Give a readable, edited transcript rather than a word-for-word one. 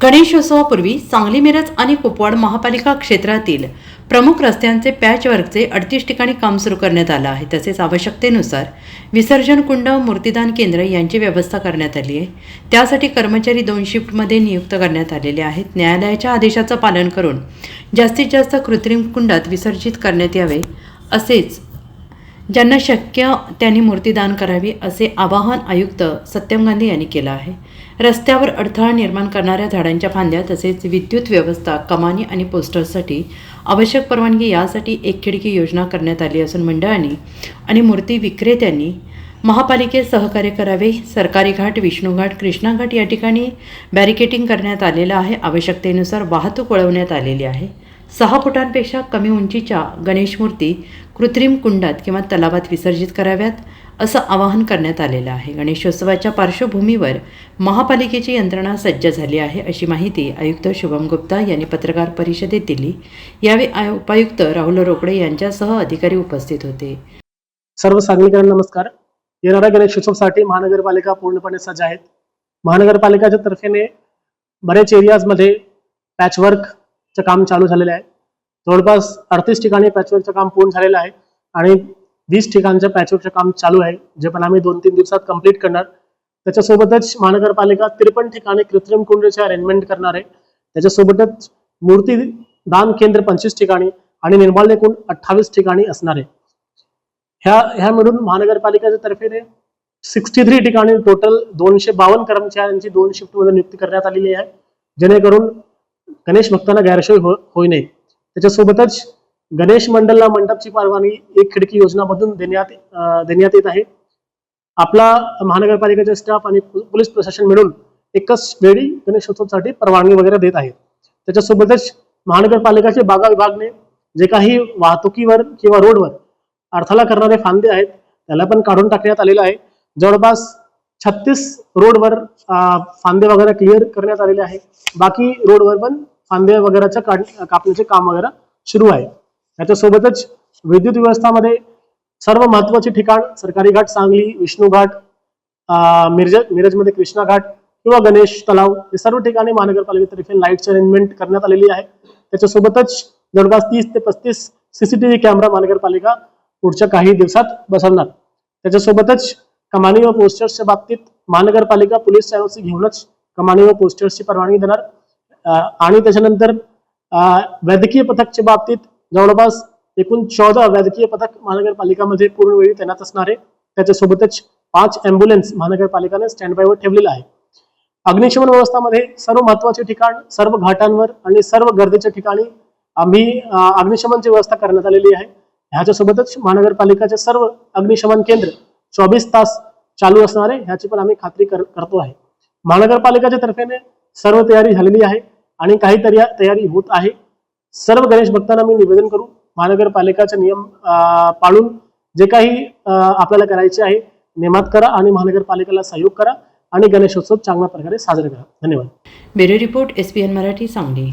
गणेशोत्सवापूर्वी सांगली मिरज आणि कुपवाड महापालिका क्षेत्रातील प्रमुख रस्त्यांचे पॅचवर्कचे 38 ठिकाणी काम सुरू करण्यात आलं आहे। तसेच आवश्यकतेनुसार विसर्जन कुंड, मूर्तिदान केंद्र यांची व्यवस्था करण्यात आली आहे। त्यासाठी कर्मचारी 2 शिफ्टमध्ये नियुक्त करण्यात आलेले आहेत। न्यायालयाच्या आदेशाचं पालन करून जास्तीत जास्त कृत्रिम कुंडात विसर्जित करण्यात यावे, असेच ज्यांना शक्य त्यांनी मूर्तिदान करावी असे आवाहन आयुक्त सत्यम गांधी यांनी केलं आहे। रस्त्यावर अडथळा निर्माण करणाऱ्या झाडांच्या फांद्या तसेच विद्युत व्यवस्था, कमानी आणि पोस्टर्ससाठी आवश्यक परवानगी यासाठी एक खिडकी योजना करण्यात आली असून मंडळांनी आणि मूर्ती विक्रेत्यांनी महापालिकेत सहकार्य करावे। सरकारी घाट, विष्णू घाट, कृष्णा घाट या ठिकाणी बॅरिकेटिंग करण्यात आलेलं आहे। आवश्यकतेनुसार वाहतूक वळवण्यात आलेली आहे। 6 फुटांपेक्षा कमी उंचीच्या गणेश मूर्ती कृत्रिम कुंडात किंवा तलावात विसर्जित कराव्यात, असं आवाहन करण्यात आलेलं आहे। गणेशोत्सवाच्या पार्श्वभूमीवर महापालिकेची यंत्रणा सज्ज झाली आहे, अशी माहिती आयुक्त शुभम गुप्ता यांनी पत्रकार परिषदेत दिली। यावेळी उपायुक्त राहुल रोकडे यांच्यासह अधिकारी उपस्थित होते। सर्व सांगलीकरांना नमस्कार। येणाऱ्या गणेशोत्सवासाठी महानगरपालिका पूर्णपणे सज्ज आहेत। महानगरपालिकेच्या तर्फेने बरेच एरियाजमध्ये पॅचवर्कचं काम चालू झालेलं आहे। जवळपास 38 ठिकाणी पॅचवर्कचं काम पूर्ण झालेलं आहे आणि 20 ठिकाणचं पॅचवर्कचं काम चालू आहे, जे पण आम्ही 2-3 दिवसात कंप्लीट करणार। त्याच्यासोबतच महानगरपालिका 53 ठिकाणी कृत्रिम कुंडचे अरेंजमेंट करणार आहे। त्याच्यासोबतच मूर्ती दान केंद्र 25 ठिकाणी आणि निर्माल्य कुंड 28 ठिकाणी असणार आहे। ह्या मिळून महानगरपालिकेच्या तर्फे 63 ठिकाणी टोटल 252 कर्मचाऱ्यांची 2 शिफ्टमध्ये नियुक्ती करण्यात आलेली आहे, जेणेकरून गणेश भक्तांना गैरसोय होऊ नये। त्याच्यासोबतच गणेश मंडळला मंडपची परवानगी एक खिडकी योजनामधून देण्यात येत आहे। आपला महानगरपालिकेचा स्टाफ आणि पोलीस प्रशासन मिळून एकच वेळी गणेशोत्सवासाठी परवानगी वगैरे देत आहे। त्याच्यासोबतच महानगरपालिकेचे बागा विभागने जे काही वाहतुकीवर किंवा रोडवर अडथळा करणारे फांदे आहेत त्याला पण काढून टाकण्यात आलेलं आहे। जवळपास 36 रोडवर फांदे वगैरे क्लिअर करण्यात आलेले आहे। बाकी रोडवर पण फांदे वगैरेचं कापण्याचे काम वगैरे सुरू आहे। त्याच्यासोबतच विद्युत व्यवस्थामध्ये सर्व महत्त्वाचे ठिकाण सरकारी घाट सांगली, विष्णू घाट, मिरजमध्ये कृष्णा घाट किंवा गणेश तलाव हे सर्व ठिकाणी महानगरपालिकेतर्फे लाईटची अरेंजमेंट करण्यात आलेली आहे। त्याच्यासोबतच जवळपास 30 ते 35 CCTV कॅमेरा महानगरपालिका पुढच्या काही दिवसात बसवणार। त्याच्यासोबतच कमानी व पोस्टर्सच्या बाबतीत महानगरपालिका पोलीस एनओसी घेऊनच कमानी व पोस्टर्सची परवानगी देणार आणि त्याच्यानंतर वैद्यकीय पथकच्या बाबतीत जवळपास एकूण 14 वैद्यकीय पथक महानगरपालिकामध्ये पूर्ण वेळी तैनात असणार आहे। त्याच्यासोबतच 5 ॲम्ब्युलन्स महानगरपालिकेने स्टँड बायवर ठेवलेला आहे। अग्निशमन व्यवस्थामध्ये सर्व महत्त्वाचे ठिकाण, सर्व घाटांवर आणि सर्व गर्दीच्या ठिकाणी आम्ही अग्निशमनची व्यवस्था करण्यात आलेली आहे। ह्याच्यासोबतच महानगरपालिकेचे सर्व अग्निशमन केंद्र 24 तास चालू असणार आहे, ह्याची पण आम्ही खात्री करतो आहे। महानगरपालिकेच्या तर्फेने सर्व तयारी झालेली आहे आणि काही तयारी होत आहे। सर्व गणेश भक्तांना मी निवेदन करू, महानगरपालिकेचे नियम पाळून जे काही आपल्याला करायचे आहे नियमात करा आणि महानगरपालिकेला सहयोग करा आणि गणेशोत्सव चांगल्या प्रकारे साजरा करा। धन्यवाद। Bureau report SPN Marathi, Sangli.